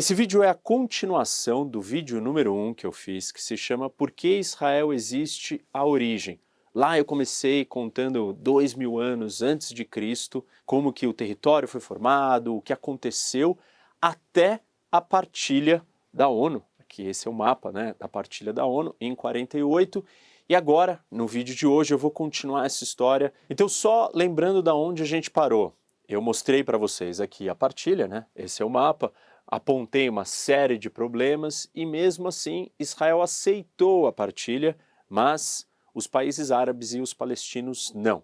Esse vídeo é a continuação do vídeo número 1 que eu fiz, que se chama Por que Israel existe a origem? Lá eu comecei contando 2000 anos antes de Cristo, como que o território foi formado, o que aconteceu, até a partilha da ONU. Aqui esse é o mapa, né, da partilha da ONU, em 48. E agora, no vídeo de hoje, eu vou continuar essa história. Então, só lembrando da onde a gente parou. Eu mostrei para vocês aqui a partilha, né? Esse é o mapa. Apontei uma série de problemas e mesmo assim Israel aceitou a partilha, mas os países árabes e os palestinos não.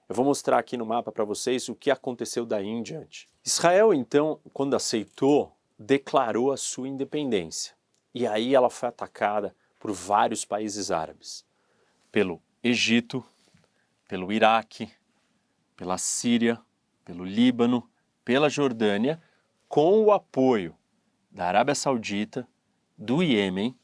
Eu vou mostrar aqui no mapa para vocês o que aconteceu daí em diante. Israel então, quando aceitou, declarou a sua independência. E aí ela foi atacada por vários países árabes. Pelo Egito, pelo Iraque, pela Síria, pelo Líbano, pela Jordânia, com o apoio da Arábia Saudita, do Iêmen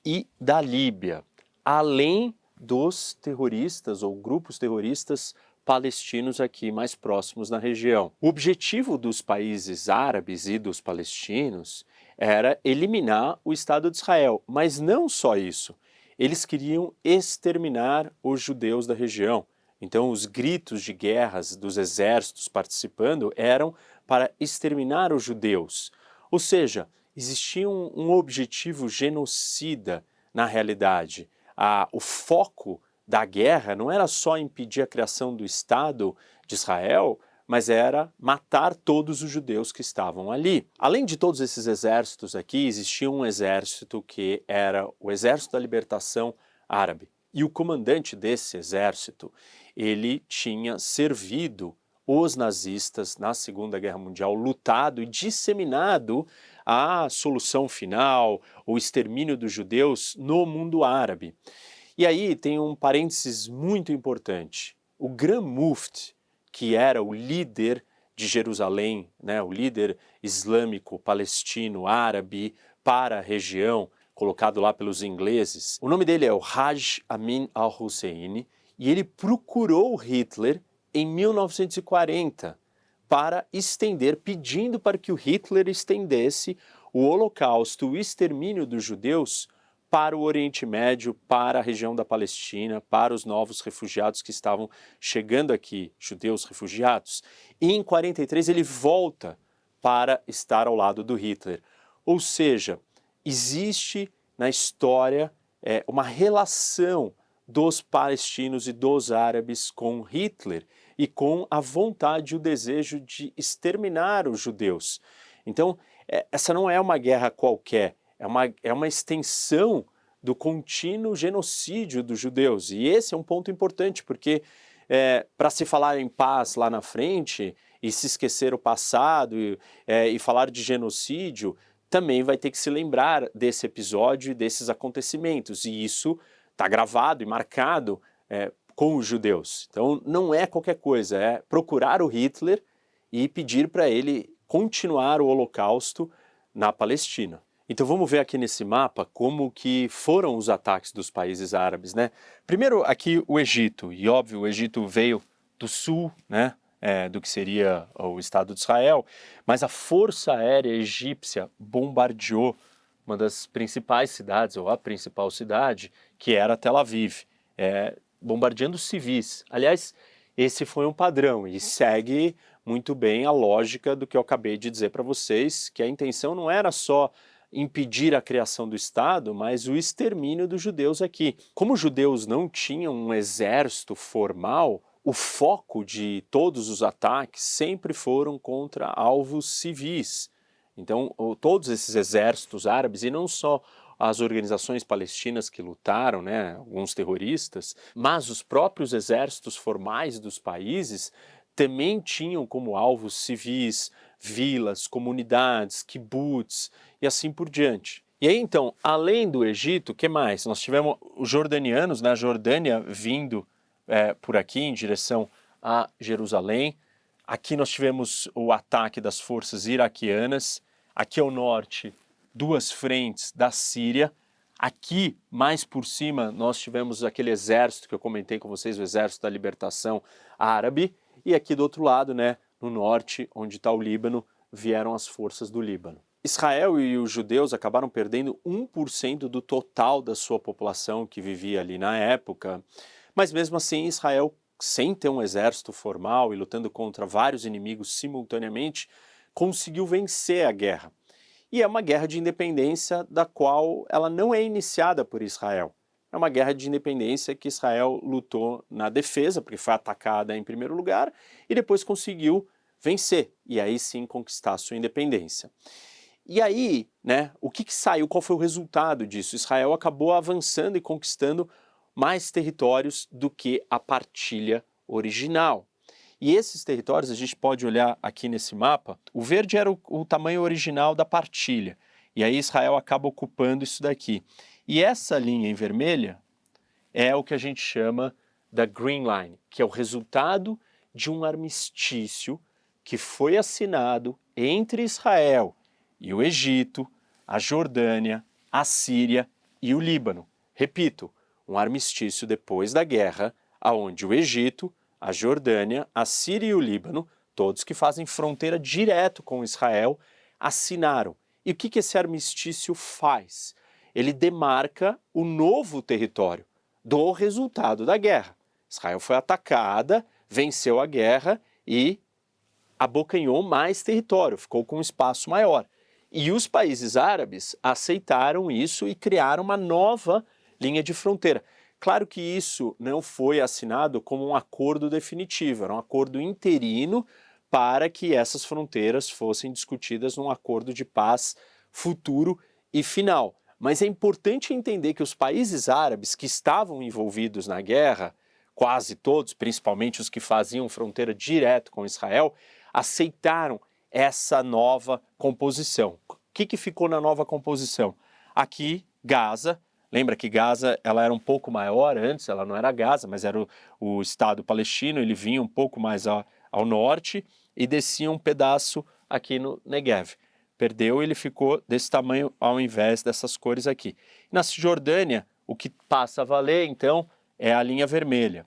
e da Líbia, além dos terroristas ou grupos terroristas palestinos aqui mais próximos na região. O objetivo dos países árabes e dos palestinos era eliminar o Estado de Israel, mas não só isso. Eles queriam exterminar os judeus da região. Então os gritos de guerras dos exércitos participando eram para exterminar os judeus. Ou seja, existia um objetivo genocida na realidade. O foco da guerra não era só impedir a criação do Estado de Israel, mas era matar todos os judeus que estavam ali. Além de todos esses exércitos aqui, existia um exército que era o Exército da Libertação Árabe. E o comandante desse exército, ele tinha servido os nazistas na Segunda Guerra Mundial, lutado e disseminado a solução final, o extermínio dos judeus no mundo árabe. E aí tem um parênteses muito importante. O Gran Mufti, que era o líder de Jerusalém, né, o líder islâmico palestino árabe para a região, colocado lá pelos ingleses, o nome dele é o Haj Amin al-Hussein, e ele procurou Hitler em 1940 para estender, pedindo para que o Hitler estendesse o Holocausto, o extermínio dos judeus para o Oriente Médio, para a região da Palestina, para os novos refugiados que estavam chegando aqui, judeus refugiados. E em 43 ele volta para estar ao lado do Hitler. Ou seja, existe na história uma relação dos palestinos e dos árabes com Hitler e com a vontade e o desejo de exterminar os judeus. Então, essa não é uma guerra qualquer, é uma extensão do contínuo genocídio dos judeus. E esse é um ponto importante, porque para se falar em paz lá na frente e se esquecer o passado e falar de genocídio, também vai ter que se lembrar desse episódio e desses acontecimentos. E isso está gravado e marcado com os judeus. Então não é qualquer coisa, é procurar o Hitler e pedir para ele continuar o Holocausto na Palestina. Então vamos ver aqui nesse mapa como que foram os ataques dos países árabes, né? Primeiro aqui o Egito, e óbvio o Egito veio do sul, né? Do que seria o Estado de Israel, mas a Força Aérea Egípcia bombardeou uma das principais cidades, ou a principal cidade, que era Tel Aviv, bombardeando civis. Aliás, esse foi um padrão e segue muito bem a lógica do que eu acabei de dizer para vocês, que a intenção não era só impedir a criação do Estado, mas o extermínio dos judeus aqui. Como os judeus não tinham um exército formal, o foco de todos os ataques sempre foram contra alvos civis. Então, todos esses exércitos árabes, e não só as organizações palestinas que lutaram, né, alguns terroristas, mas os próprios exércitos formais dos países também tinham como alvos civis, vilas, comunidades, kibbutz e assim por diante. E aí então, além do Egito, o que mais? Nós tivemos os jordanianos na Jordânia vindo por aqui em direção a Jerusalém. Aqui nós tivemos o ataque das forças iraquianas. Aqui ao norte, duas frentes da Síria. Aqui, mais por cima, nós tivemos aquele exército que eu comentei com vocês, o Exército da Libertação Árabe. E aqui do outro lado, né, no norte, onde está o Líbano, vieram as forças do Líbano. Israel e os judeus acabaram perdendo 1% do total da sua população que vivia ali na época, mas mesmo assim Israel, sem ter um exército formal e lutando contra vários inimigos simultaneamente, conseguiu vencer a guerra. E é uma guerra de independência da qual ela não é iniciada por Israel. É uma guerra de independência que Israel lutou na defesa, porque foi atacada em primeiro lugar, e depois conseguiu vencer, e aí sim conquistar a sua independência. E aí, né, o que saiu, qual foi o resultado disso? Israel acabou avançando e conquistando mais territórios do que a partilha original. E esses territórios, a gente pode olhar aqui nesse mapa, o verde era o tamanho original da partilha, e aí Israel acaba ocupando isso daqui. E essa linha em vermelha é o que a gente chama da Green Line, que é o resultado de um armistício que foi assinado entre Israel e o Egito, a Jordânia, a Síria e o Líbano. Repito, um armistício depois da guerra, onde o Egito, a Jordânia, a Síria e o Líbano, todos que fazem fronteira direto com Israel, assinaram. E o que esse armistício faz? Ele demarca o novo território do resultado da guerra. Israel foi atacada, venceu a guerra e abocanhou mais território, ficou com um espaço maior. E os países árabes aceitaram isso e criaram uma nova linha de fronteira. Claro que isso não foi assinado como um acordo definitivo, era um acordo interino para que essas fronteiras fossem discutidas num acordo de paz futuro e final. Mas é importante entender que os países árabes que estavam envolvidos na guerra, quase todos, principalmente os que faziam fronteira direto com Israel, aceitaram essa nova composição. O que ficou na nova composição? Aqui, Gaza. Lembra que Gaza ela era um pouco maior antes, ela não era Gaza, mas era o Estado palestino, ele vinha um pouco mais ao norte e descia um pedaço aqui no Negev. Perdeu, ele ficou desse tamanho ao invés dessas cores aqui. Na Cisjordânia, o que passa a valer, então, é a linha vermelha.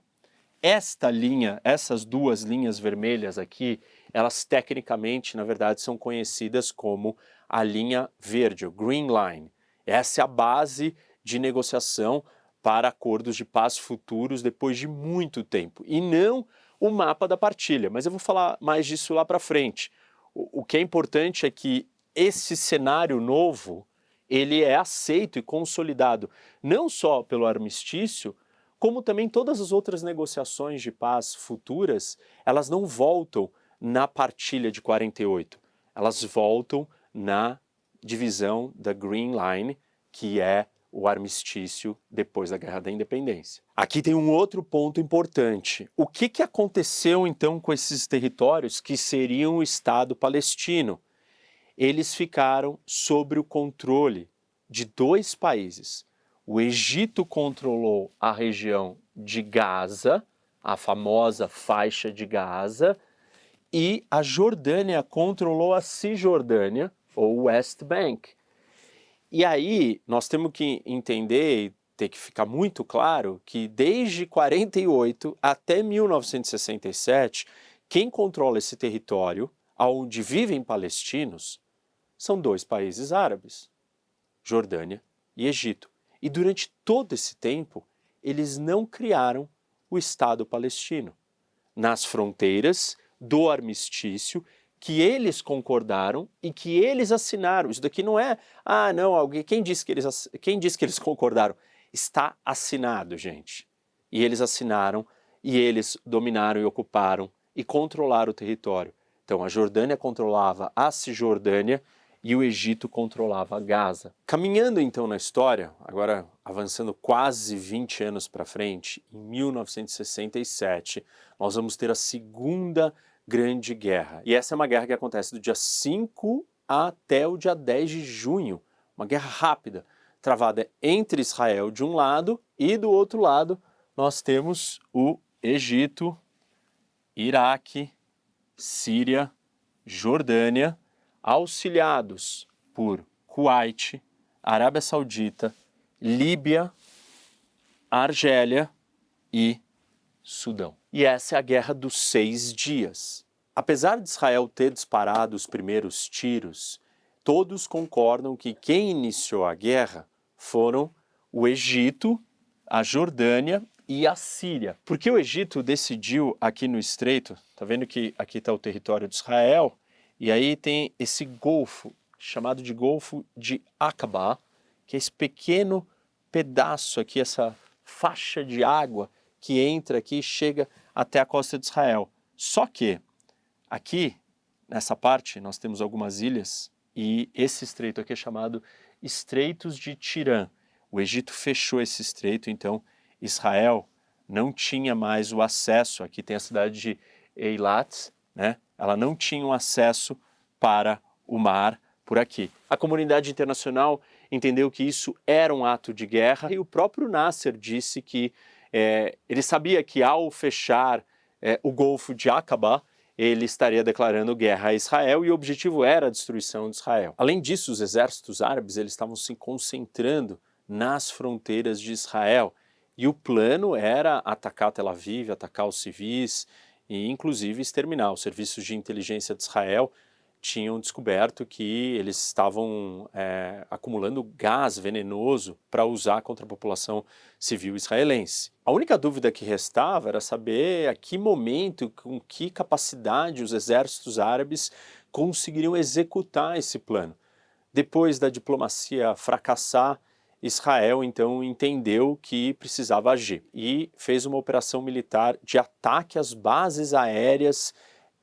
Esta linha, essas duas linhas vermelhas aqui, elas tecnicamente, na verdade, são conhecidas como a linha verde, o Green Line. Essa é a base de negociação para acordos de paz futuros depois de muito tempo, e não o mapa da partilha, mas eu vou falar mais disso lá para frente. O que é importante é que esse cenário novo, ele é aceito e consolidado não só pelo armistício, como também todas as outras negociações de paz futuras, elas não voltam na partilha de 48, elas voltam na divisão da Green Line, que é o armistício depois da Guerra da Independência. Aqui tem um outro ponto importante. O que aconteceu então com esses territórios que seriam o Estado palestino? Eles ficaram sob o controle de dois países. O Egito controlou a região de Gaza, a famosa faixa de Gaza, e a Jordânia controlou a Cisjordânia, ou West Bank. E aí nós temos que entender e ter que ficar muito claro que desde 48 até 1967, quem controla esse território, onde vivem palestinos, são dois países árabes, Jordânia e Egito. E durante todo esse tempo, eles não criaram o Estado palestino nas fronteiras do armistício que eles concordaram e que eles assinaram. Isso daqui não é, quem disse que eles concordaram? Está assinado, gente. E eles assinaram, e eles dominaram e ocuparam e controlaram o território. Então a Jordânia controlava a Cisjordânia e o Egito controlava Gaza. Caminhando então na história, agora avançando quase 20 anos para frente, em 1967, nós vamos ter a Segunda Grande Guerra. E essa é uma guerra que acontece do dia 5 até o dia 10 de junho. Uma guerra rápida, travada entre Israel de um lado e do outro lado nós temos o Egito, Iraque, Síria, Jordânia, auxiliados por Kuwait, Arábia Saudita, Líbia, Argélia e Sudão. E essa é a Guerra dos 6 Dias. Apesar de Israel ter disparado os primeiros tiros, todos concordam que quem iniciou a guerra foram o Egito, a Jordânia e a Síria. Porque o Egito decidiu aqui no estreito, tá vendo que aqui está o território de Israel, e aí tem esse golfo, chamado de Golfo de Aqaba, que é esse pequeno pedaço aqui, essa faixa de água que entra aqui e chega até a costa de Israel. Só que aqui, nessa parte, nós temos algumas ilhas e esse estreito aqui é chamado Estreitos de Tirã. O Egito fechou esse estreito, então Israel não tinha mais o acesso, aqui tem a cidade de Eilat, né? Ela não tinha um acesso para o mar por aqui. A comunidade internacional entendeu que isso era um ato de guerra e o próprio Nasser disse que ele sabia que ao fechar o Golfo de Aqaba, ele estaria declarando guerra a Israel e o objetivo era a destruição de Israel. Além disso, os exércitos árabes eles estavam se concentrando nas fronteiras de Israel e o plano era atacar Tel Aviv, atacar os civis e inclusive exterminar. Os serviços de inteligência de Israel tinham descoberto que eles estavam acumulando gás venenoso para usar contra a população civil israelense. A única dúvida que restava era saber a que momento, com que capacidade os exércitos árabes conseguiriam executar esse plano. Depois da diplomacia fracassar, Israel então entendeu que precisava agir e fez uma operação militar de ataque às bases aéreas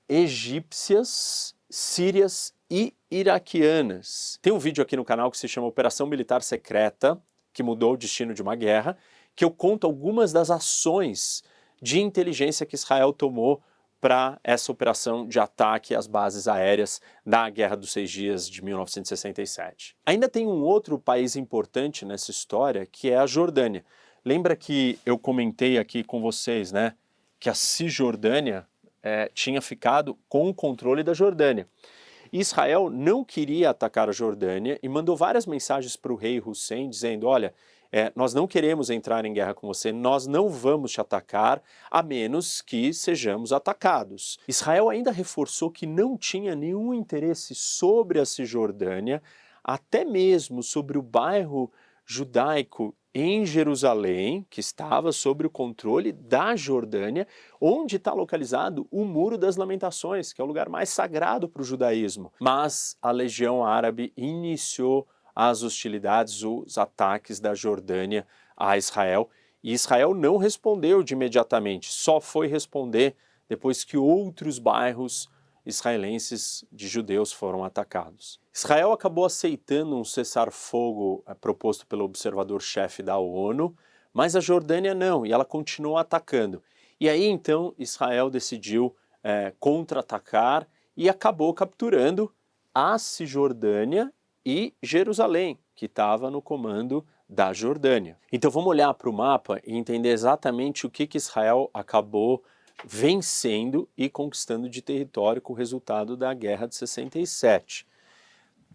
egípcias, sírias e iraquianas. Tem um vídeo aqui no canal que se chama Operação Militar Secreta, que mudou o destino de uma guerra, que eu conto algumas das ações de inteligência que Israel tomou para essa operação de ataque às bases aéreas na Guerra dos Seis Dias de 1967. Ainda tem um outro país importante nessa história, que é a Jordânia. Lembra que eu comentei aqui com vocês, né, que a Cisjordânia tinha ficado com o controle da Jordânia. Israel não queria atacar a Jordânia e mandou várias mensagens para o rei Hussein dizendo, olha, nós não queremos entrar em guerra com você, nós não vamos te atacar a menos que sejamos atacados. Israel ainda reforçou que não tinha nenhum interesse sobre a Cisjordânia, até mesmo sobre o bairro judaico em Jerusalém, que estava sob o controle da Jordânia, onde está localizado o Muro das Lamentações, que é o lugar mais sagrado para o judaísmo. Mas a Legião Árabe iniciou as hostilidades, os ataques da Jordânia a Israel, e Israel não respondeu de imediatamente, só foi responder depois que outros bairros israelenses de judeus foram atacados. Israel acabou aceitando um cessar-fogo proposto pelo observador-chefe da ONU, mas a Jordânia não, e ela continuou atacando. E aí então Israel decidiu contra-atacar e acabou capturando a Cisjordânia e Jerusalém, que estava no comando da Jordânia. Então vamos olhar para o mapa e entender exatamente o que Israel acabou vencendo e conquistando de território com o resultado da Guerra de 67.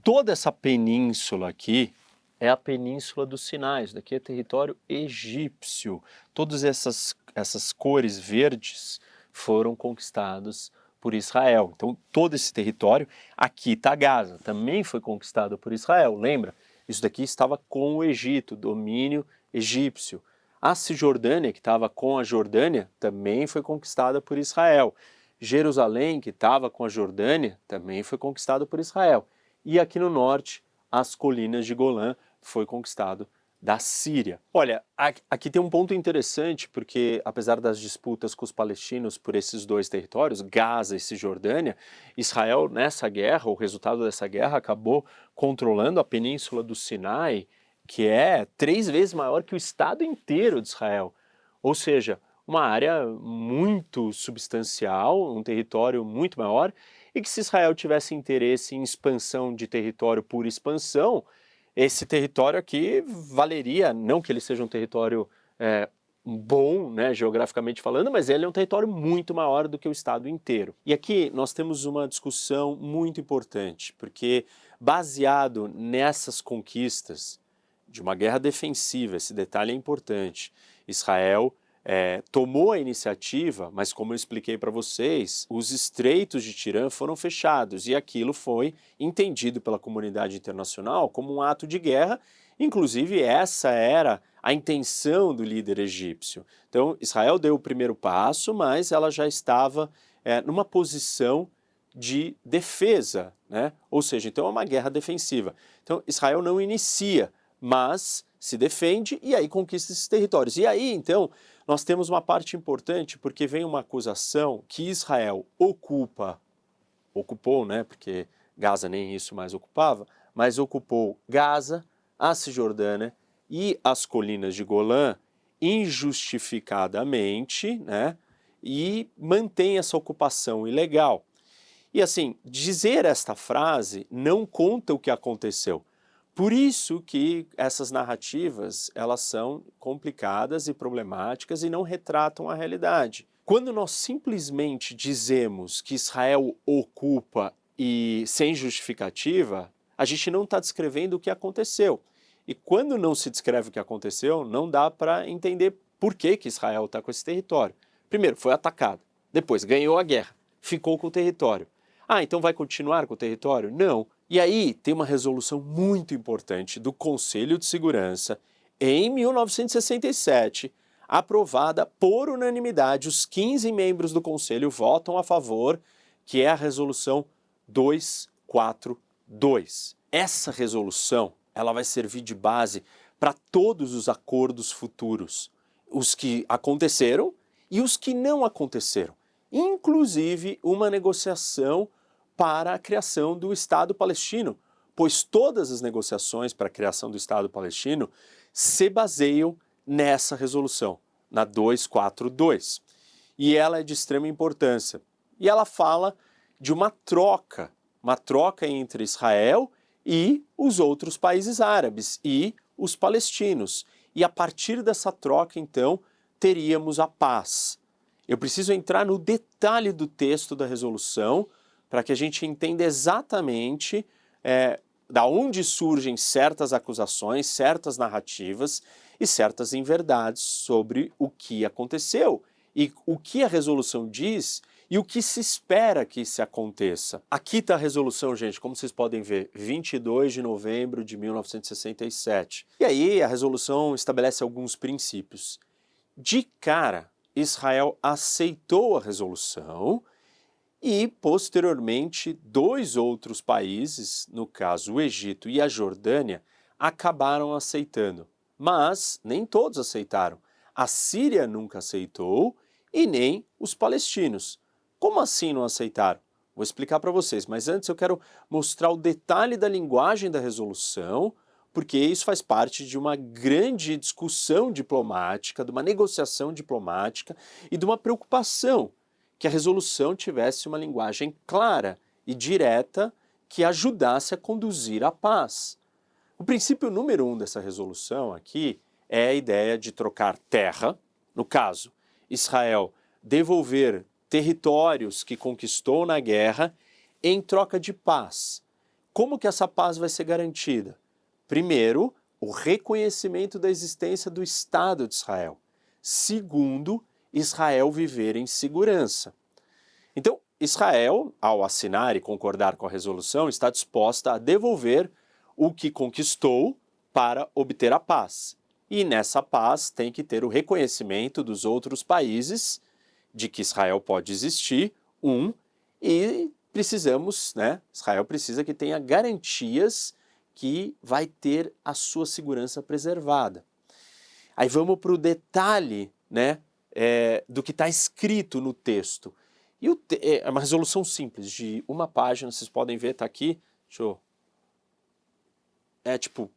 Toda essa península aqui é a Península dos Sinais, daqui é território egípcio. Todas essas cores verdes foram conquistadas por Israel. Então todo esse território, aqui está Gaza, também foi conquistado por Israel, lembra? Isso daqui estava com o Egito, domínio egípcio. A Cisjordânia, que estava com a Jordânia, também foi conquistada por Israel. Jerusalém, que estava com a Jordânia, também foi conquistado por Israel. E aqui no norte, as colinas de Golã foi conquistado da Síria. Olha, aqui tem um ponto interessante, porque apesar das disputas com os palestinos por esses dois territórios, Gaza e Cisjordânia, Israel nessa guerra, o resultado dessa guerra, acabou controlando a península do Sinai, que é 3 vezes maior que o estado inteiro de Israel. Ou seja, uma área muito substancial, um território muito maior, e que se Israel tivesse interesse em expansão de território por expansão, esse território aqui valeria, não que ele seja um território bom, né, geograficamente falando, mas ele é um território muito maior do que o estado inteiro. E aqui nós temos uma discussão muito importante, porque baseado nessas conquistas de uma guerra defensiva, esse detalhe é importante, Israel tomou a iniciativa, mas como eu expliquei para vocês, os estreitos de Tirã foram fechados e aquilo foi entendido pela comunidade internacional como um ato de guerra. Inclusive essa era a intenção do líder egípcio. Então Israel deu o primeiro passo, mas ela já estava numa posição de defesa, né? Ou seja, então é uma guerra defensiva. Então Israel não inicia, mas se defende e aí conquista esses territórios. E aí, então, nós temos uma parte importante, porque vem uma acusação que Israel ocupou, né? Porque Gaza nem isso mais ocupava, mas ocupou Gaza, a Cisjordânia e as colinas de Golã injustificadamente, né? E mantém essa ocupação ilegal. E assim, dizer esta frase não conta o que aconteceu. Por isso que essas narrativas, elas são complicadas e problemáticas e não retratam a realidade. Quando nós simplesmente dizemos que Israel ocupa e sem justificativa, a gente não está descrevendo o que aconteceu. E quando não se descreve o que aconteceu, não dá para entender por que Israel está com esse território. Primeiro, foi atacado. Depois, ganhou a guerra. Ficou com o território. Ah, então vai continuar com o território? Não. E aí tem uma resolução muito importante do Conselho de Segurança em 1967, aprovada por unanimidade. Os 15 membros do Conselho votam a favor, que é a resolução 242. Essa resolução, ela vai servir de base para todos os acordos futuros, os que aconteceram e os que não aconteceram, inclusive uma negociação para a criação do Estado palestino, pois todas as negociações para a criação do Estado palestino se baseiam nessa resolução, na 242. E ela é de extrema importância. E ela fala de uma troca entre Israel e os outros países árabes e os palestinos. E a partir dessa troca, então, teríamos a paz. Eu preciso entrar no detalhe do texto da resolução para que a gente entenda exatamente da onde surgem certas acusações, certas narrativas e certas inverdades sobre o que aconteceu e o que a resolução diz e o que se espera que se aconteça. Aqui está a resolução, gente, como vocês podem ver, 22 de novembro de 1967. E aí a resolução estabelece alguns princípios. De cara, Israel aceitou a resolução e, posteriormente, dois outros países, no caso o Egito e a Jordânia, acabaram aceitando. Mas nem todos aceitaram. A Síria nunca aceitou e nem os palestinos. Como assim não aceitaram? Vou explicar para vocês, mas antes eu quero mostrar o detalhe da linguagem da resolução, porque isso faz parte de uma grande discussão diplomática, de uma negociação diplomática e de uma preocupação que a resolução tivesse uma linguagem clara e direta que ajudasse a conduzir a paz. O princípio número 1 dessa resolução aqui é a ideia de trocar terra, no caso, Israel devolver territórios que conquistou na guerra em troca de paz. Como que essa paz vai ser garantida? Primeiro, o reconhecimento da existência do Estado de Israel. Segundo, Israel viver em segurança. Então, Israel, ao assinar e concordar com a resolução, está disposta a devolver o que conquistou para obter a paz. E nessa paz tem que ter o reconhecimento dos outros países de que Israel pode existir, e precisamos, né? Israel precisa que tenha garantias que vai ter a sua segurança preservada. Aí vamos para o detalhe, né, do que está escrito no texto. E é uma resolução simples, de uma página, vocês podem ver, está aqui,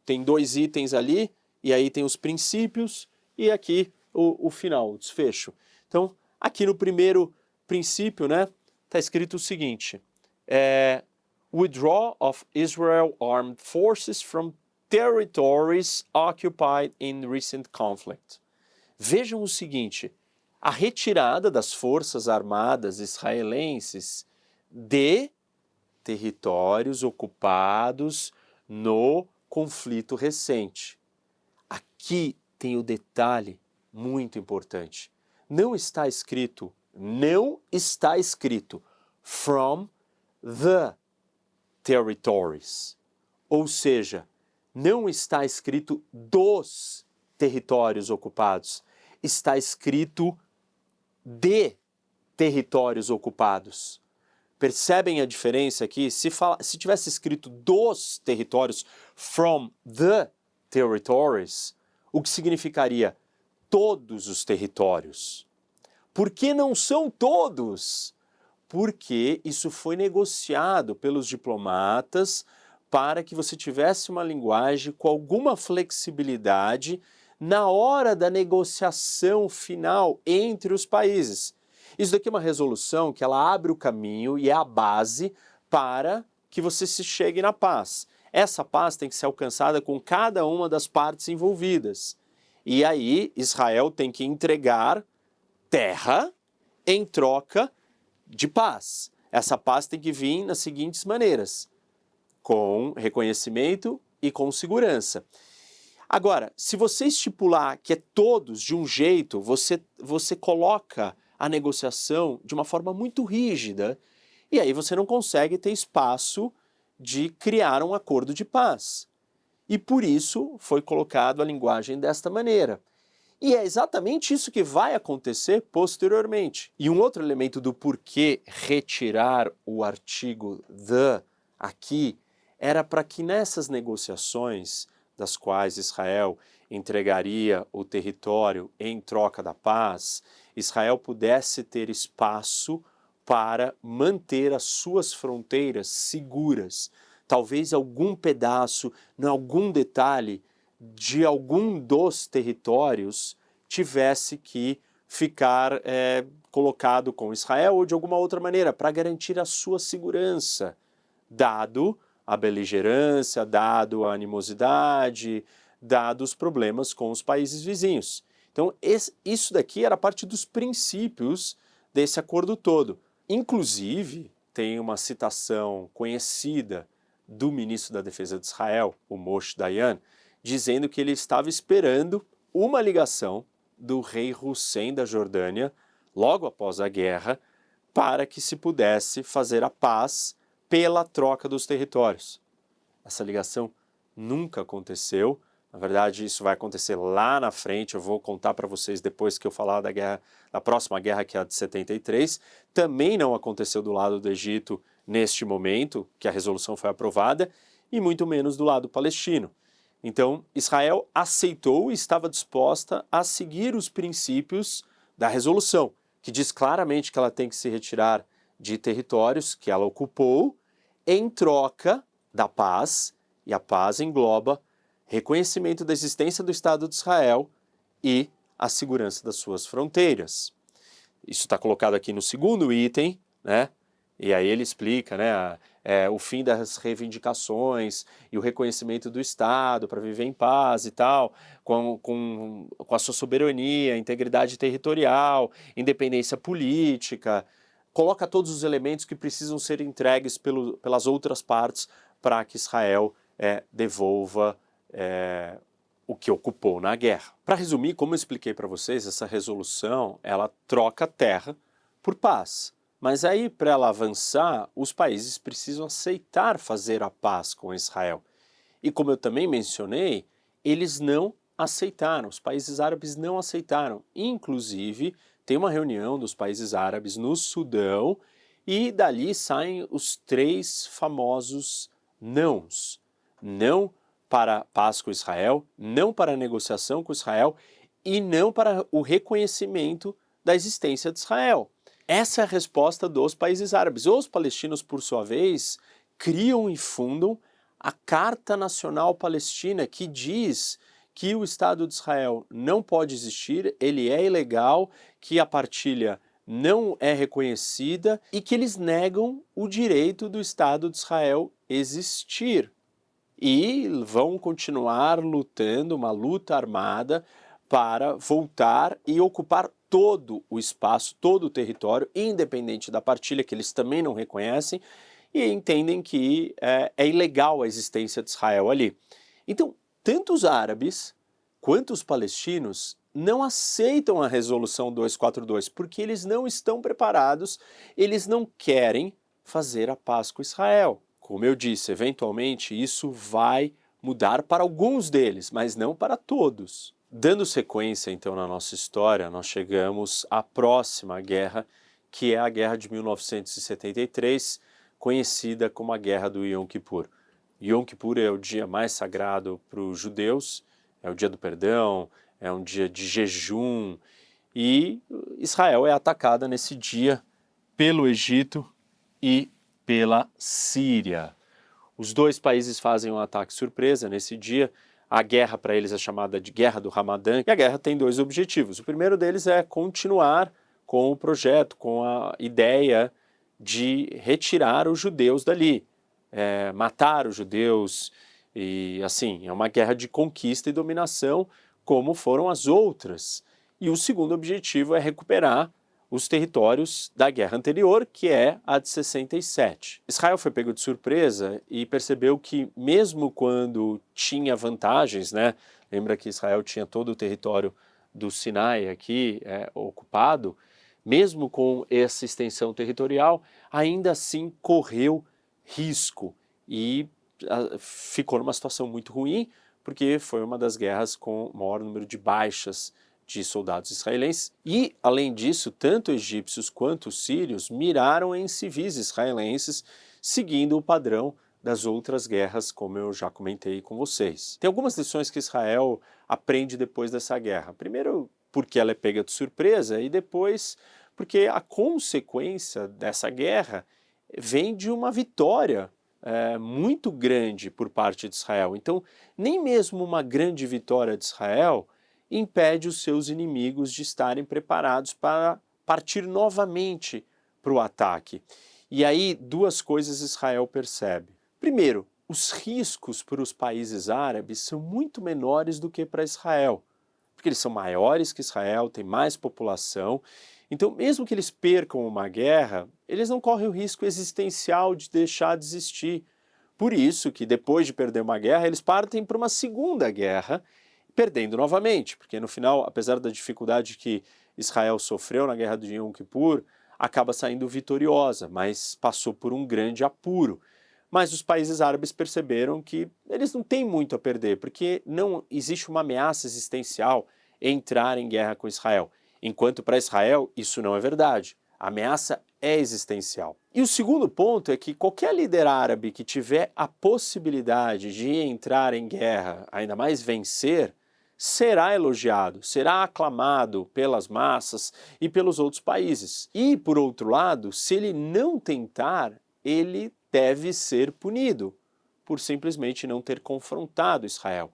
tem 2 itens ali, e aí tem os princípios, e aqui o final, o desfecho. Então, aqui no primeiro princípio, né, está escrito o seguinte, Withdrawal of Israel Armed Forces from Territories Occupied in Recent Conflict. Vejam o seguinte, a retirada das forças armadas israelenses de territórios ocupados no conflito recente. Aqui tem o detalhe muito importante. não está escrito from the territories, ou seja, não está escrito dos territórios ocupados, está escrito de territórios ocupados. Percebem a diferença aqui? Se tivesse escrito dos territórios, from the territories, o que significaria todos os territórios. Por que não são todos? Porque isso foi negociado pelos diplomatas para que você tivesse uma linguagem com alguma flexibilidade na hora da negociação final entre os países. Isso daqui é uma resolução que ela abre o caminho e é a base para que você se chegue na paz. Essa paz tem que ser alcançada com cada uma das partes envolvidas. E aí Israel tem que entregar terra em troca de paz. Essa paz tem que vir nas seguintes maneiras: com reconhecimento e com segurança. Agora, se você estipular que é todos de um jeito, você coloca a negociação de uma forma muito rígida, e aí você não consegue ter espaço de criar um acordo de paz. E por isso foi colocado a linguagem desta maneira. E é exatamente isso que vai acontecer posteriormente. E um outro elemento do porquê retirar o artigo the aqui era para que nessas negociações, das quais Israel entregaria o território em troca da paz, Israel pudesse ter espaço para manter as suas fronteiras seguras. Talvez algum pedaço, em algum detalhe de algum dos territórios tivesse que ficar colocado com Israel ou de alguma outra maneira para garantir a sua segurança, dado a beligerância, dado a animosidade, dado os problemas com os países vizinhos. Então, isso daqui era parte dos princípios desse acordo todo. Inclusive, tem uma citação conhecida do ministro da Defesa de Israel, o Moshe Dayan, dizendo que ele estava esperando uma ligação do rei Hussein da Jordânia, logo após a guerra, para que se pudesse fazer a paz pela troca dos territórios. Essa ligação nunca aconteceu. Na verdade, isso vai acontecer lá na frente, eu vou contar para vocês depois que eu falar da próxima guerra, que é a de 73. Também não aconteceu do lado do Egito neste momento, que a resolução foi aprovada, e muito menos do lado palestino. Então, Israel aceitou e estava disposta a seguir os princípios da resolução, que diz claramente que ela tem que se retirar de territórios que ela ocupou em troca da paz, e a paz engloba reconhecimento da existência do Estado de Israel e a segurança das suas fronteiras. Isso está colocado aqui no segundo item, né? E aí ele explica, né, o fim das reivindicações e o reconhecimento do Estado para viver em paz e tal, com a sua soberania, integridade territorial, independência política. Coloca todos os elementos que precisam ser entregues pelas outras partes para que Israel devolva o que ocupou na guerra. Para resumir, como eu expliquei para vocês, essa resolução ela troca terra por paz. Mas aí, para ela avançar, os países precisam aceitar fazer a paz com Israel. E como eu também mencionei, eles não aceitaram, os países árabes não aceitaram. Inclusive, tem uma reunião dos países árabes no Sudão e dali saem os 3 famosos nãos. Não para paz com Israel, não para negociação com Israel e não para o reconhecimento da existência de Israel. Essa é a resposta dos países árabes. Os palestinos, por sua vez, criam e fundam a Carta Nacional Palestina, que diz que o Estado de Israel não pode existir, ele é ilegal, que a partilha não é reconhecida e que eles negam o direito do Estado de Israel existir. E vão continuar lutando, uma luta armada, para voltar e ocupar todo o espaço, todo o território, independente da partilha, que eles também não reconhecem, e entendem que é ilegal a existência de Israel ali. Então, tanto os árabes quanto os palestinos não aceitam a resolução 242, porque eles não estão preparados, eles não querem fazer a paz com Israel. Como eu disse, eventualmente isso vai mudar para alguns deles, mas não para todos. Dando sequência então na nossa história, nós chegamos à próxima guerra, que é a Guerra de 1973, conhecida como a Guerra do Yom Kippur. Yom Kippur é o dia mais sagrado para os judeus, é o dia do perdão, é um dia de jejum, e Israel é atacada nesse dia pelo Egito e pela Síria. Os dois países fazem um ataque surpresa nesse dia. A guerra para eles é chamada de Guerra do Ramadã, e a guerra tem dois objetivos. O primeiro deles é continuar com o projeto, com a ideia de retirar os judeus dali, matar os judeus, e assim, é uma guerra de conquista e dominação, como foram as outras. E o segundo objetivo é recuperar os territórios da guerra anterior, que é a de 67. Israel foi pego de surpresa e percebeu que mesmo quando tinha vantagens, né, lembra que Israel tinha todo o território do Sinai aqui ocupado, mesmo com essa extensão territorial, ainda assim correu risco e ficou numa situação muito ruim, porque foi uma das guerras com maior número de baixas de soldados israelenses, e, além disso, tanto egípcios quanto sírios miraram em civis israelenses, seguindo o padrão das outras guerras, como eu já comentei com vocês. Tem algumas lições que Israel aprende depois dessa guerra. Primeiro, porque ela é pega de surpresa, e depois, porque a consequência dessa guerra vem de uma vitória muito grande por parte de Israel. Então, nem mesmo uma grande vitória de Israel impede os seus inimigos de estarem preparados para partir novamente para o ataque. E aí, duas coisas Israel percebe. Primeiro, os riscos para os países árabes são muito menores do que para Israel, porque eles são maiores que Israel, têm mais população. Então, mesmo que eles percam uma guerra, eles não correm o risco existencial de deixar de existir. Por isso que, depois de perder uma guerra, eles partem para uma segunda guerra, perdendo novamente, porque no final, apesar da dificuldade que Israel sofreu na guerra de Yom Kippur, acaba saindo vitoriosa, mas passou por um grande apuro. Mas os países árabes perceberam que eles não têm muito a perder, porque não existe uma ameaça existencial em entrar em guerra com Israel. Enquanto para Israel isso não é verdade. A ameaça é existencial. E o segundo ponto é que qualquer líder árabe que tiver a possibilidade de entrar em guerra, ainda mais vencer, será elogiado, será aclamado pelas massas e pelos outros países. E, por outro lado, se ele não tentar, ele deve ser punido por simplesmente não ter confrontado Israel.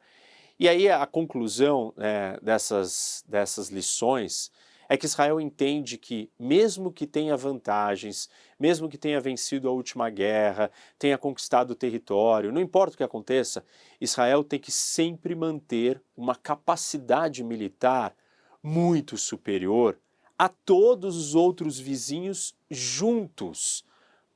E aí a conclusão dessas lições é que Israel entende que, mesmo que tenha vantagens, mesmo que tenha vencido a última guerra, tenha conquistado o território, não importa o que aconteça, Israel tem que sempre manter uma capacidade militar muito superior a todos os outros vizinhos juntos,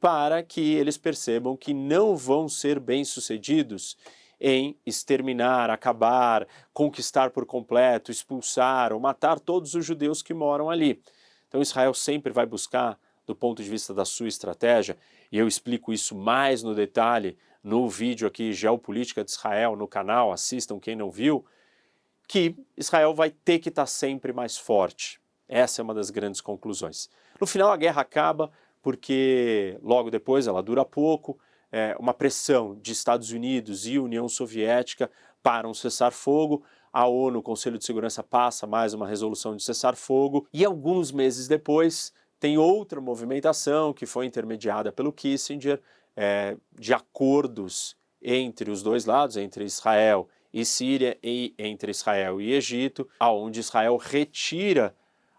para que eles percebam que não vão ser bem-sucedidos em exterminar, acabar, conquistar por completo, expulsar ou matar todos os judeus que moram ali. Então Israel sempre vai buscar, do ponto de vista da sua estratégia, e eu explico isso mais no detalhe no vídeo aqui, Geopolítica de Israel, no canal, assistam quem não viu, que Israel vai ter que estar sempre mais forte. Essa é uma das grandes conclusões. No final a guerra acaba porque logo depois ela dura pouco, uma pressão de Estados Unidos e União Soviética para um cessar-fogo, a ONU, o Conselho de Segurança, passa mais uma resolução de cessar-fogo, e alguns meses depois tem outra movimentação que foi intermediada pelo Kissinger, de acordos entre os dois lados, entre Israel e Síria e entre Israel e Egito, aonde Israel retira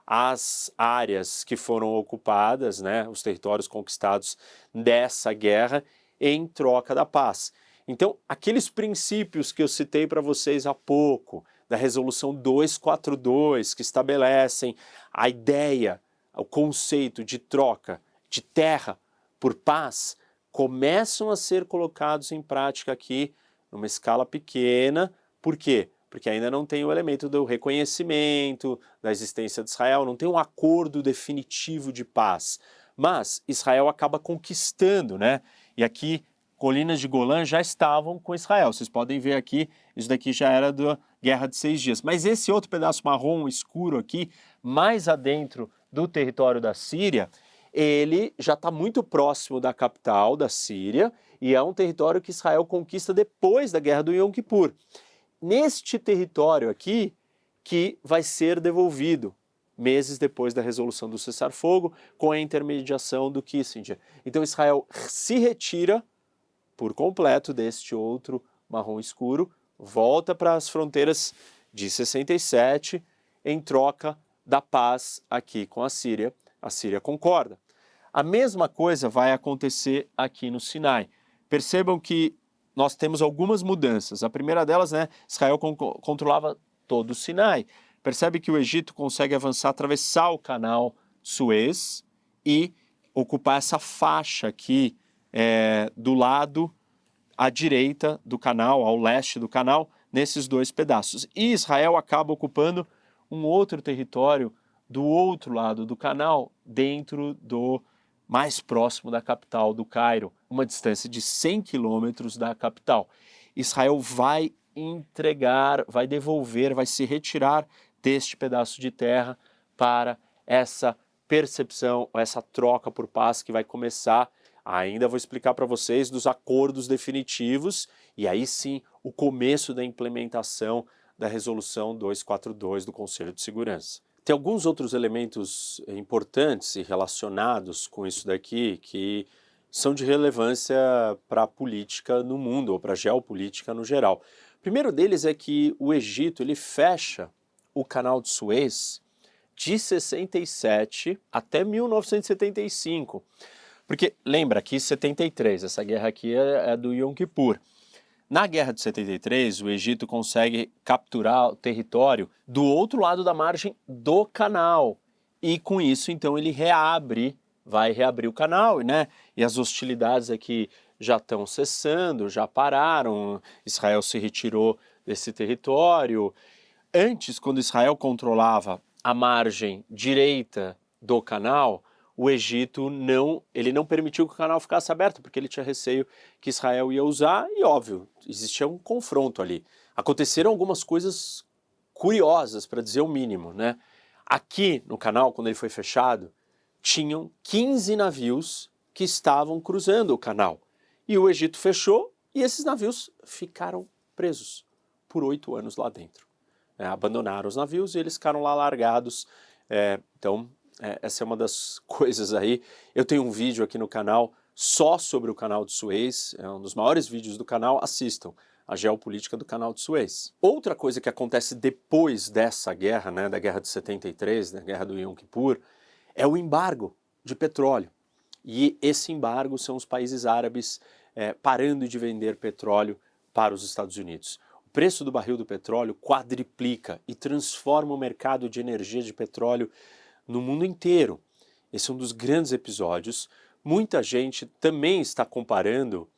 as áreas que foram ocupadas, né, os territórios conquistados dessa guerra, em troca da paz. Então, aqueles princípios que eu citei para vocês há pouco, da Resolução 242, que estabelecem a ideia, o conceito de troca de terra por paz, começam a ser colocados em prática aqui numa escala pequena. Por quê? porque ainda não tem o elemento do reconhecimento da existência de Israel, não tem um acordo definitivo de paz. Mas Israel acaba conquistando, né? E aqui, colinas de Golã já estavam com Israel. Vocês podem ver aqui, isso daqui já era da Guerra de 6 Dias. Mas esse outro pedaço marrom escuro aqui, mais adentro do território da Síria, ele já está muito próximo da capital da Síria e é um território que Israel conquista depois da Guerra do Yom Kippur. Neste território aqui que vai ser devolvido meses depois da resolução do cessar-fogo, com a intermediação do Kissinger. Então Israel se retira por completo deste outro marrom escuro, volta para as fronteiras de 67 em troca da paz aqui com a Síria. A Síria concorda. A mesma coisa vai acontecer aqui no Sinai. Percebam que nós temos algumas mudanças. A primeira delas, né, Israel controlava todo o Sinai. Percebe que o Egito consegue avançar, atravessar o canal Suez e ocupar essa faixa aqui do lado à direita do canal, ao leste do canal, nesses dois pedaços. E Israel acaba ocupando um outro território do outro lado do canal, dentro do mais próximo da capital, do Cairo, uma distância de 100 quilômetros da capital. Israel vai entregar, vai devolver, vai se retirar deste pedaço de terra para essa percepção, essa troca por paz que vai começar. Ainda vou explicar para vocês dos acordos definitivos e aí sim o começo da implementação da resolução 242 do Conselho de Segurança. Tem alguns outros elementos importantes e relacionados com isso daqui que são de relevância para a política no mundo ou para a geopolítica no geral. O primeiro deles é que o Egito ele fecha o canal de Suez de 67 até 1975. Porque, lembra, aqui 73, essa guerra aqui é do Yom Kippur. Na guerra de 73, o Egito consegue capturar o território do outro lado da margem do canal. E com isso, então, ele vai reabrir o canal, né? E as hostilidades aqui já estão cessando, já pararam, Israel se retirou desse território. Antes, quando Israel controlava a margem direita do canal, o Egito não permitiu que o canal ficasse aberto, porque ele tinha receio que Israel ia usar, e óbvio, existia um confronto ali. Aconteceram algumas coisas curiosas, para dizer o mínimo, né? Aqui no canal, quando ele foi fechado, tinham 15 navios que estavam cruzando o canal. E o Egito fechou, e esses navios ficaram presos por 8 anos lá dentro. Abandonaram os navios e eles ficaram lá largados. Essa é uma das coisas aí. Eu tenho um vídeo aqui no canal só sobre o canal de Suez, é um dos maiores vídeos do canal, assistam, a geopolítica do canal de Suez. Outra coisa que acontece depois dessa guerra, né, da guerra de 73, da guerra do Yom Kippur, é o embargo de petróleo. E esse embargo são os países árabes parando de vender petróleo para os Estados Unidos. O preço do barril do petróleo quadriplica e transforma o mercado de energia de petróleo no mundo inteiro. Esse é um dos grandes episódios. Muita gente também está comparando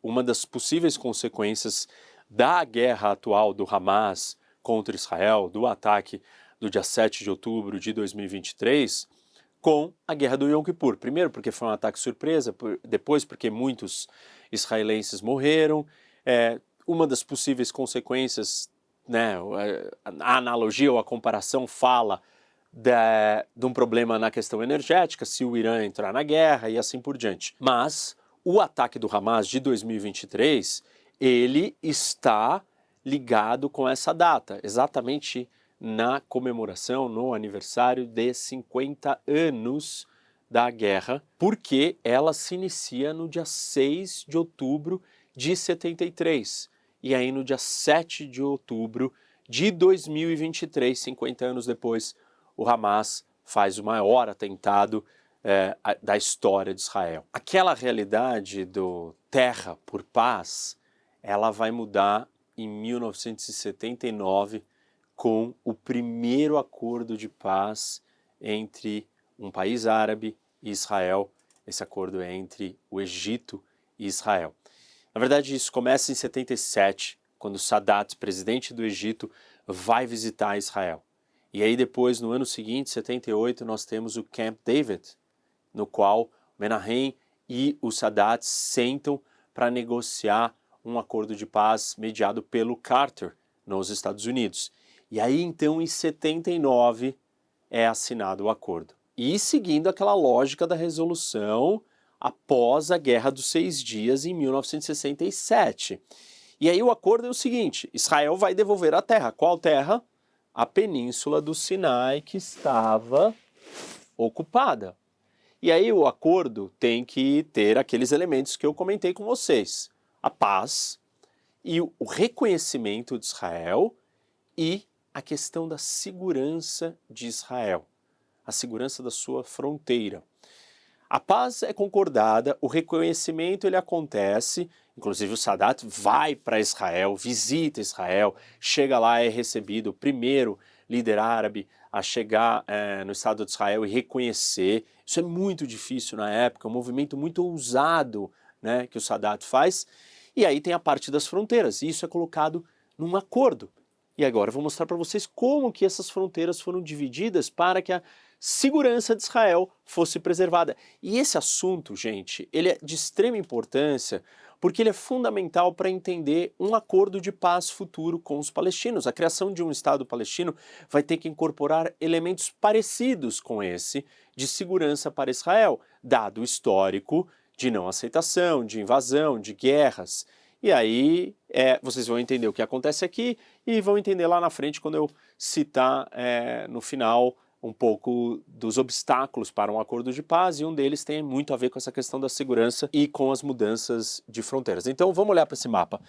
uma das possíveis consequências da guerra atual do Hamas contra Israel, do ataque do dia 7 de outubro de 2023, com a guerra do Yom Kippur. Primeiro porque foi um ataque surpresa, depois porque muitos israelenses morreram. Uma das possíveis consequências, né, a analogia ou a comparação fala de um problema na questão energética, se o Irã entrar na guerra e assim por diante. Mas o ataque do Hamas de 2023, ele está ligado com essa data, exatamente na comemoração, no aniversário de 50 anos da guerra, porque ela se inicia no dia 6 de outubro de 73. E aí no dia 7 de outubro de 2023, 50 anos depois, o Hamas faz o maior atentado da história de Israel. Aquela realidade do terra por paz, ela vai mudar em 1979 com o primeiro acordo de paz entre um país árabe e Israel. Esse acordo é entre o Egito e Israel. Na verdade, isso começa em 77, quando Sadat, presidente do Egito, vai visitar Israel. E aí depois, no ano seguinte, 78, nós temos o Camp David, no qual Menahem e o Sadat sentam para negociar um acordo de paz mediado pelo Carter nos Estados Unidos. E aí então em 79 é assinado o acordo. E seguindo aquela lógica da resolução após a Guerra dos 6 Dias em 1967. E aí o acordo é o seguinte: Israel vai devolver a terra. Qual terra? A península do Sinai, que estava ocupada. E aí o acordo tem que ter aqueles elementos que eu comentei com vocês: a paz e o reconhecimento de Israel e a questão da segurança de Israel, a segurança da sua fronteira. A paz é concordada, o reconhecimento ele acontece, inclusive o Sadat vai para Israel, visita Israel, chega lá e é recebido o primeiro líder árabe a chegar no Estado de Israel e reconhecer. Isso é muito difícil na época, um movimento muito ousado, né, que o Sadat faz. E aí tem a parte das fronteiras, e isso é colocado num acordo. E agora eu vou mostrar para vocês como que essas fronteiras foram divididas para que a segurança de Israel fosse preservada. E esse assunto, gente, ele é de extrema importância porque ele é fundamental para entender um acordo de paz futuro com os palestinos. A criação de um Estado palestino vai ter que incorporar elementos parecidos com esse de segurança para Israel, dado o histórico de não aceitação, de invasão, de guerras. E aí vocês vão entender o que acontece aqui e vão entender lá na frente quando eu citar no final um pouco dos obstáculos para um acordo de paz, e um deles tem muito a ver com essa questão da segurança e com as mudanças de fronteiras. Então vamos olhar para esse mapa.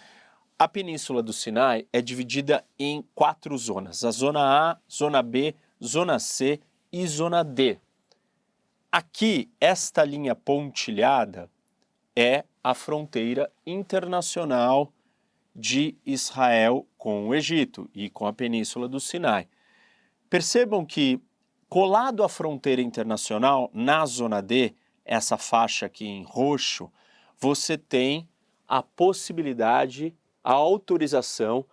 A Península do Sinai é dividida em 4 zonas: a Zona A, Zona B, Zona C e Zona D. Aqui, esta linha pontilhada é a fronteira internacional de Israel com o Egito e com a Península do Sinai. Percebam que, colado à fronteira internacional, na Zona D, essa faixa aqui em roxo, você tem a possibilidade, a autorização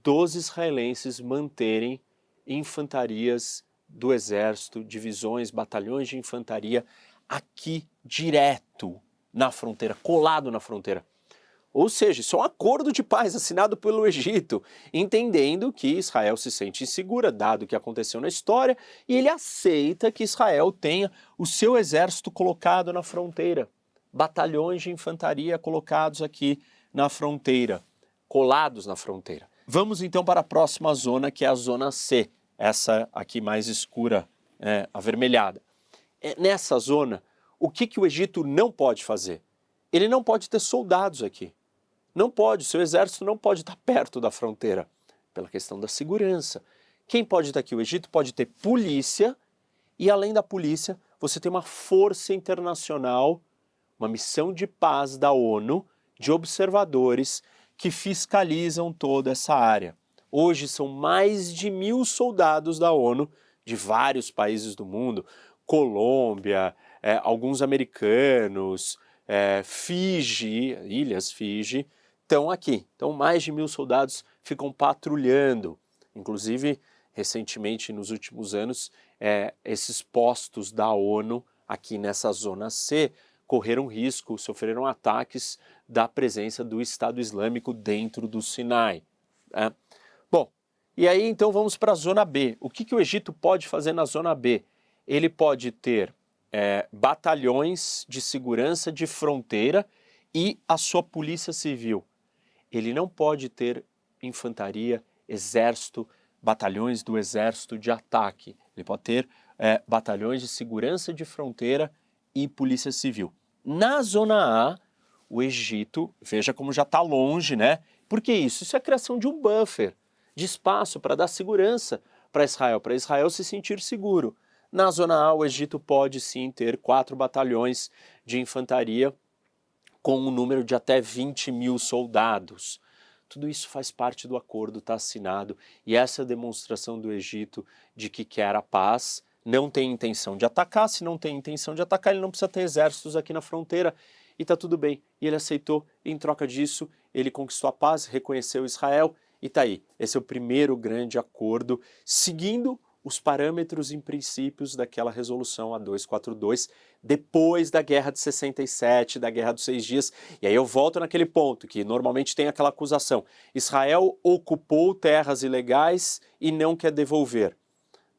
dos israelenses manterem infantarias do exército, divisões, batalhões de infantaria aqui direto na fronteira, colado na fronteira. Ou seja, isso é um acordo de paz assinado pelo Egito, entendendo que Israel se sente insegura, dado o que aconteceu na história, e ele aceita que Israel tenha o seu exército colocado na fronteira, batalhões de infantaria colocados aqui na fronteira, colados na fronteira. Vamos então para a próxima zona, que é a Zona C, essa aqui mais escura, avermelhada. Nessa zona, o que o Egito não pode fazer? Ele não pode ter soldados aqui. Não pode, seu exército não pode estar perto da fronteira, pela questão da segurança. Quem pode estar aqui? O Egito pode ter polícia, e além da polícia, você tem uma força internacional, uma missão de paz da ONU, de observadores que fiscalizam toda essa área. Hoje são mais de 1.000 soldados da ONU, de vários países do mundo, Colômbia, alguns americanos, Fiji, Ilhas Fiji, estão aqui. Então mais de 1.000 soldados ficam patrulhando. Inclusive, recentemente, nos últimos anos, esses postos da ONU aqui nessa Zona C correram risco, sofreram ataques da presença do Estado Islâmico dentro do Sinai. Bom, e aí então vamos para a Zona B. O que o Egito pode fazer na Zona B? Ele pode ter batalhões de segurança de fronteira e a sua polícia civil. Ele não pode ter infantaria, exército, batalhões do exército de ataque. Ele pode ter batalhões de segurança de fronteira e polícia civil. Na Zona A, o Egito, veja como já está longe, né? Por que isso? Isso é a criação de um buffer, de espaço para dar segurança para Israel se sentir seguro. Na Zona A, o Egito pode sim ter 4 batalhões de infantaria com um número de até 20.000 soldados. Tudo isso faz parte do acordo, está assinado, e essa é a demonstração do Egito de que quer a paz, não tem intenção de atacar. Se não tem intenção de atacar, ele não precisa ter exércitos aqui na fronteira. e tá tudo bem. E ele aceitou, e em troca disso, ele conquistou a paz, reconheceu Israel, e tá aí. Esse é o primeiro grande acordo, seguindo os parâmetros e princípios daquela resolução A242, depois da Guerra de 67, da Guerra dos 6 Dias. E aí eu volto naquele ponto, que normalmente tem aquela acusação. Israel ocupou terras ilegais e não quer devolver.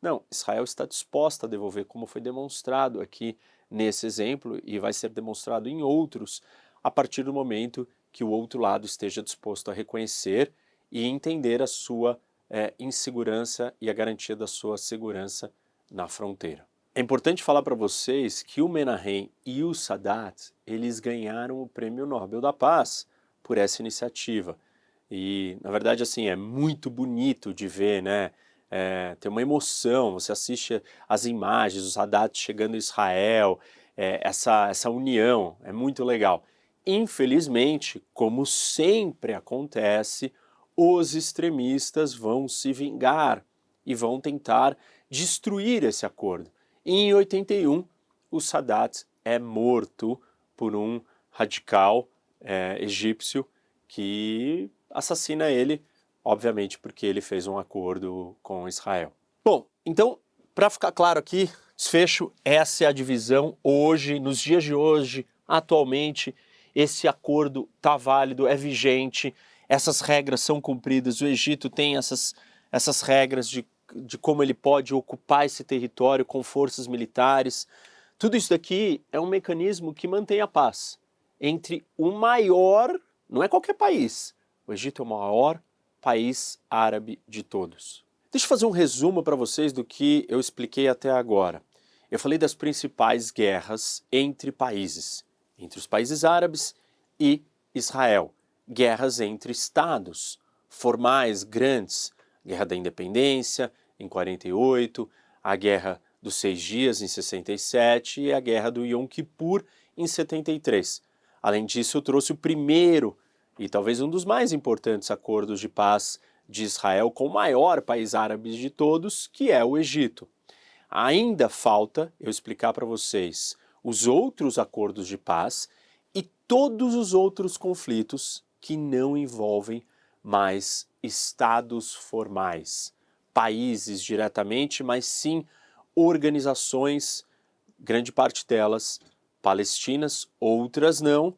Não, Israel está disposta a devolver, como foi demonstrado aqui nesse exemplo, e vai ser demonstrado em outros, a partir do momento que o outro lado esteja disposto a reconhecer e entender a sua insegurança e a garantia da sua segurança na fronteira. É importante falar para vocês que o Menahem e o Sadat, eles ganharam o Prêmio Nobel da Paz por essa iniciativa. E, na verdade, assim, é muito bonito de ver, né? Tem uma emoção, você assiste as imagens, o Sadat chegando em Israel, essa união, é muito legal. Infelizmente, como sempre acontece, os extremistas vão se vingar e vão tentar destruir esse acordo. E em 81, o Sadat é morto por um radical egípcio que assassina ele, obviamente porque ele fez um acordo com Israel. Bom, então, para ficar claro aqui, desfecho, essa é a divisão hoje, nos dias de hoje, atualmente, esse acordo está válido, é vigente, essas regras são cumpridas, o Egito tem essas regras de como ele pode ocupar esse território com forças militares. Tudo isso daqui é um mecanismo que mantém a paz entre o maior, não é qualquer país, o Egito é o maior país árabe de todos. Deixa eu fazer um resumo para vocês do que eu expliquei até agora. Eu falei das principais guerras entre países, entre os países árabes e Israel. Guerras entre estados, formais, grandes, Guerra da Independência em 48, a Guerra dos 6 Dias em 67 e a Guerra do Yom Kippur em 73. Além disso, eu trouxe o primeiro e talvez um dos mais importantes acordos de paz de Israel com o maior país árabe de todos, que é o Egito. Ainda falta eu explicar para vocês os outros acordos de paz e todos os outros conflitos que não envolvem mais estados formais, países diretamente, mas sim organizações, grande parte delas palestinas, outras não.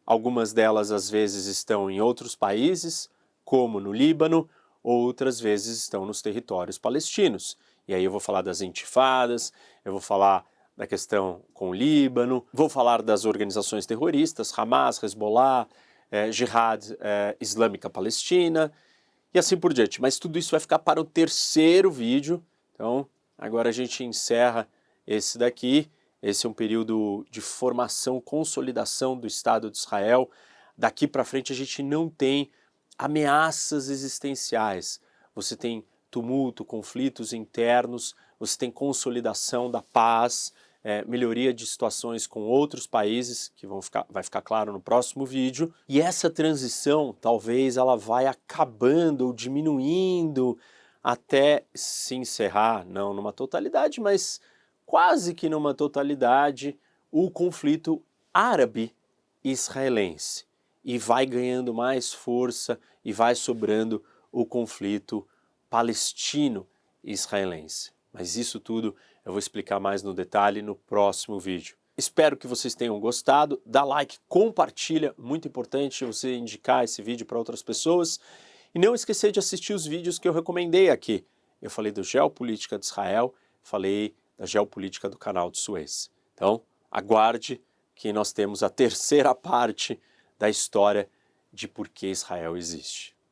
Algumas delas às vezes estão em outros países, como no Líbano, outras vezes estão nos territórios palestinos. E aí eu vou falar das intifadas, eu vou falar da questão com o Líbano, vou falar das organizações terroristas, Hamas, Hezbollah, Jihad Islâmica Palestina e assim por diante. Mas tudo isso vai ficar para o terceiro vídeo, então agora a gente encerra esse daqui. Esse é um período de formação, consolidação do Estado de Israel. Daqui para frente a gente não tem ameaças existenciais. Você tem tumulto, conflitos internos, você tem consolidação da paz, melhoria de situações com outros países, que vai ficar claro no próximo vídeo. E essa transição, talvez ela vai acabando ou diminuindo até se encerrar, não numa totalidade, mas quase que numa totalidade, o conflito árabe-israelense. E vai ganhando mais força e vai sobrando o conflito palestino-israelense. Mas isso tudo eu vou explicar mais no detalhe no próximo vídeo. Espero que vocês tenham gostado. Dá like, compartilha, muito importante você indicar esse vídeo para outras pessoas. E não esquecer de assistir os vídeos que eu recomendei aqui. Eu falei do Geopolítica de Israel, falei da geopolítica do Canal de Suez. Então, aguarde que nós temos a terceira parte da história de por que Israel existe.